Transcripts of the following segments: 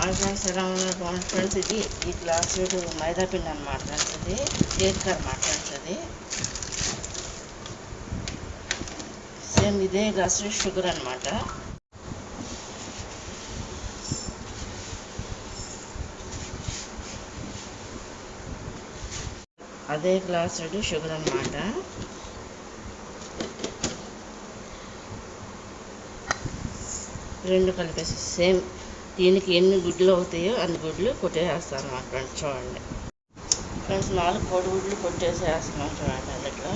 Friends ఎలా ఉన్నారు? బాగుంది ఫ్రెండ్స్. ఇది ఈ గ్లాస్ మైదా పిండి అనమాట ఫ్రెండ్స్. ఇది కేక్ అనమాట ఫ్రెండ్స్. అది సేమ్ ఇదే గ్లాస్ షుగర్ అనమాట. అదే గ్లాస్ షుగర్ అనమాట. రెండు కలిపేసి సేమ్ దీనికి ఎన్ని గుడ్లు అవుతాయో అన్ని గుడ్లు కొట్టేసేస్తాను అన్నమాట ఫ్రెండ్స్. చూడండి ఫ్రెండ్స్, 4 కోడిగుడ్లు కొట్టేసేస్తున్నాం చూడండి. అందులో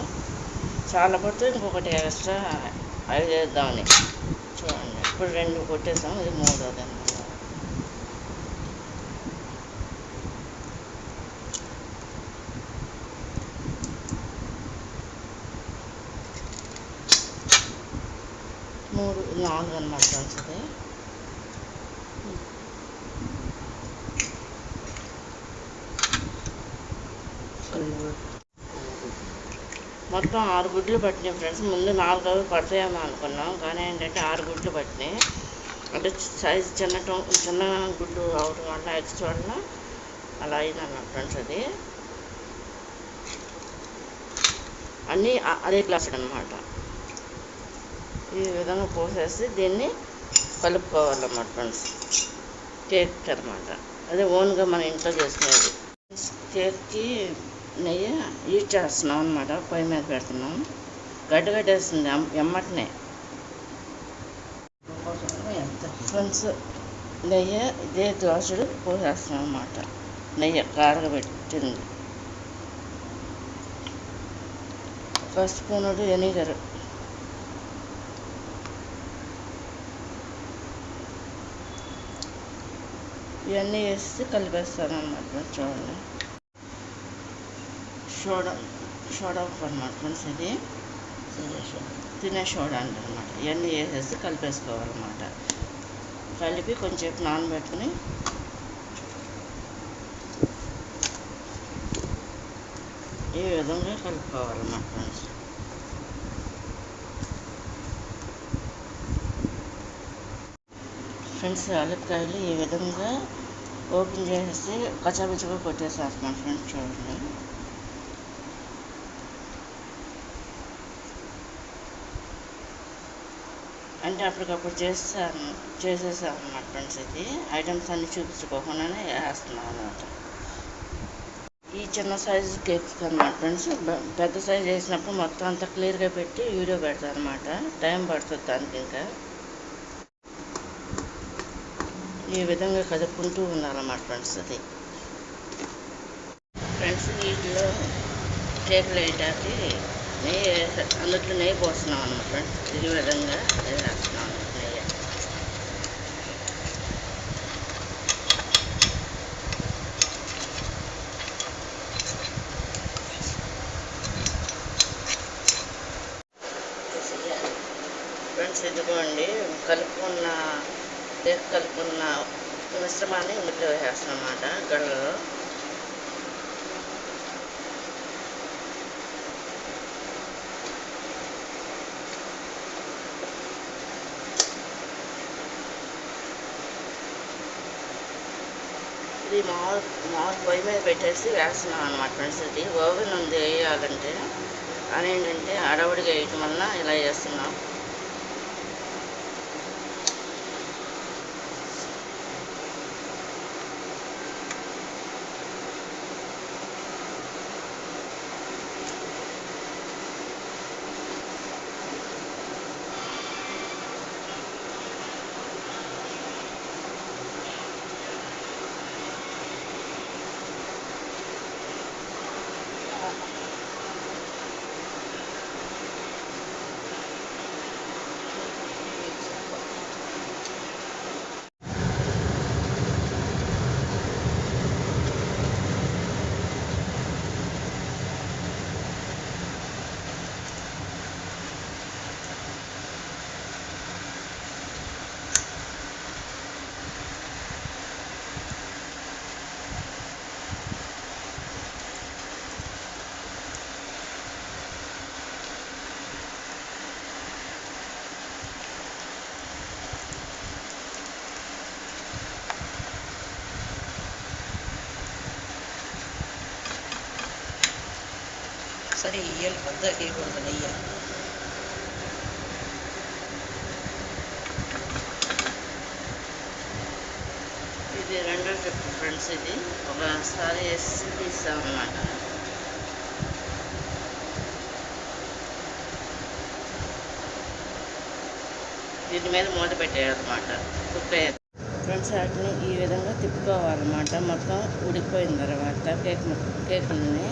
చాలా పడితే ఇంకొకటి ఎక్స్ట్రా 5 వేద్దామని చూడండి. ఇప్పుడు 2 కొట్టేసాం, ఇది 3వది అనమాట. మూడు 4 అనమాట ఫ్రెండ్స్. ఇది మొత్తం 6 గుడ్లు పట్టినాయి ఫ్రెండ్స్. ముందు 4 అవి పడతాయేమో అనుకున్నాం, కానీ ఏంటంటే 6 గుడ్లు పట్టినాయి. అంటే సైజు చిన్న గుడ్లు అవడం వల్ల ఎగ్స్ వల్ల అలా అయిందన్నమాట ఫ్రెండ్స్. అది అన్నీ అదే గ్లాస్ అనమాట. ఈ విధంగా పోసేసి దీన్ని కలుపుకోవాలన్నమాట ఫ్రెండ్స్. కేక్ అనమాట. అదే ఓన్గా మన ఇంట్లో చేసుకునేది. కేక్కి నెయ్యి యూజ్ చేస్తున్నాం అనమాట. పొయ్యి మీద పెడుతున్నాం. గడ్డగట్టేస్తుంది ఎమ్మటనే ఫ్రెండ్స్. నెయ్యి ఇదే గ్లాసుడు పోసేస్తున్నాం అనమాట. నెయ్యి కారగా పెట్టింది. 1 స్పూన్ వెనిగర్, ఇవన్నీ వేసి కలిపేస్తాను అన్నమాట. చూడండి, సోడా ఉప్పు అనమాట ఫ్రెండ్స్. ఇది తినే సోడా అంటారనమాట. ఇవన్నీ వేసేసి కలిపేసుకోవాలన్నమాట. కలిపి కొంచెంసేపు నానబెట్టుకుని ఈ విధంగా కలుపుకోవాలన్నమాట ఫ్రెండ్స్. ఫ్రెండ్స్, యాలక్కాయలు ఈ విధంగా ఓపెన్ చేసేసి కచ్చాపిచ్చగా కొట్టేసేస్తున్నాం ఫ్రెండ్స్. చూడండి, అంటే అప్పటికప్పుడు చేసేసాం అన్నమాట ఫ్రెండ్స్. ఇది ఐటమ్స్ అన్నీ చూపించుకోకుండానే వేస్తున్నాం అన్నమాట. ఈ చిన్న సైజు కేక్స్ అన్నమాట ఫ్రెండ్స్. పెద్ద సైజు వేసినప్పుడు మొత్తం అంతా క్లియర్గా పెట్టి వీడియో పెడతాను అన్నమాట. టైం పడుతుంది దానికి. ఇంకా ఈ విధంగా కదుపుకుంటూ ఉండాలన్నమాట ఫ్రెండ్స్. అది ఫ్రెండ్స్, వీటిలో కేకులు వేయడానికి నెయ్యి అందులో నెయ్యి పోస్తున్నాం అన్నమాట ఫ్రెండ్స్. ఈ విధంగా వేస్తున్నాం నెయ్యి. ఫ్రెండ్స్, ఇదిగోండి కలుపుకున్న మిశ్రమాన్ని ఇందులో వేసేస్తాం అన్నమాట. గళ్ళలో ఇది మామూలు పొయ్యి మీద పెట్టేసి వేస్తున్నాం అన్నమాట ఫ్రెండ్స్. ఇది ఓవెన్ ఉంది వేయాలంటే, అని ఏంటంటే అడవుడిగా వేయటం వల్ల ఇలా చేస్తున్నాం. కంపల్సరీ వేయాలి, కొద్దిగా వేయకూడదు నెయ్యి. ఇది రెండో ట్రిప్ ఫ్రెండ్స్. ఇది ఒకసారి వేసి తీస్తామన్నమాట. దీని మీద మూత పెట్టేయాలన్నమాట. కుక్ అయ్యేది ఫ్రెండ్స్. వాటిని ఈ విధంగా తిప్పుకోవాలన్నమాట. మొత్తం ఉడికిపోయిన తర్వాత కేకులని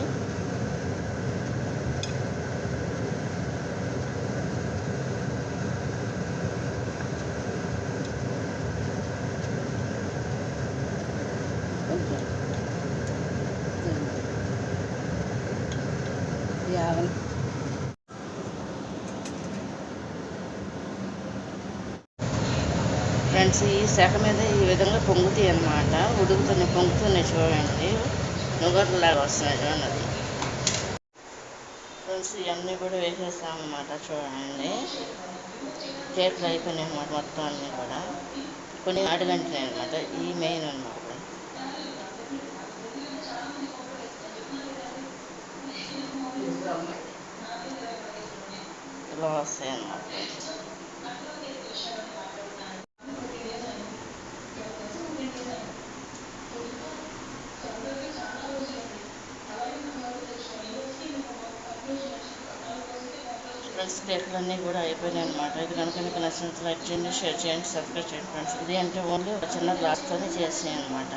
ఫ్రెండ్స్, ఈ శాఖ మీద ఈ విధంగా పొంగుతాయి అన్నమాట. పొంగుతున్నాయి చూడండి, నుగర్లాగా వస్తున్నాయి చూడండి. ఫ్రెండ్స్, ఇవన్నీ కూడా వేసేస్తామన్నమాట. చూడండి, కేక్లు అయిపోయినాయి అన్నమాట మొత్తం అన్నీ కూడా. కొన్ని అడుగంటున్నాయి అనమాట. ఈ మెయిన్ అన్నమాట. ఇలా వస్తాయి అన్నమాట. ఫ్రెండ్స్, కేకులన్నీ కూడా అయిపోయినాయి అనమాట. ఇది కనుక మీకు నచ్చినట్లు లైక్ చేయండి, షేర్ చేయండి, సబ్స్క్రైబ్ చేయండి ఫ్రెండ్స్. ఇది అంటే ఓన్లీ ఒక చిన్న గ్లాస్తోనే చేసాయి అనమాట.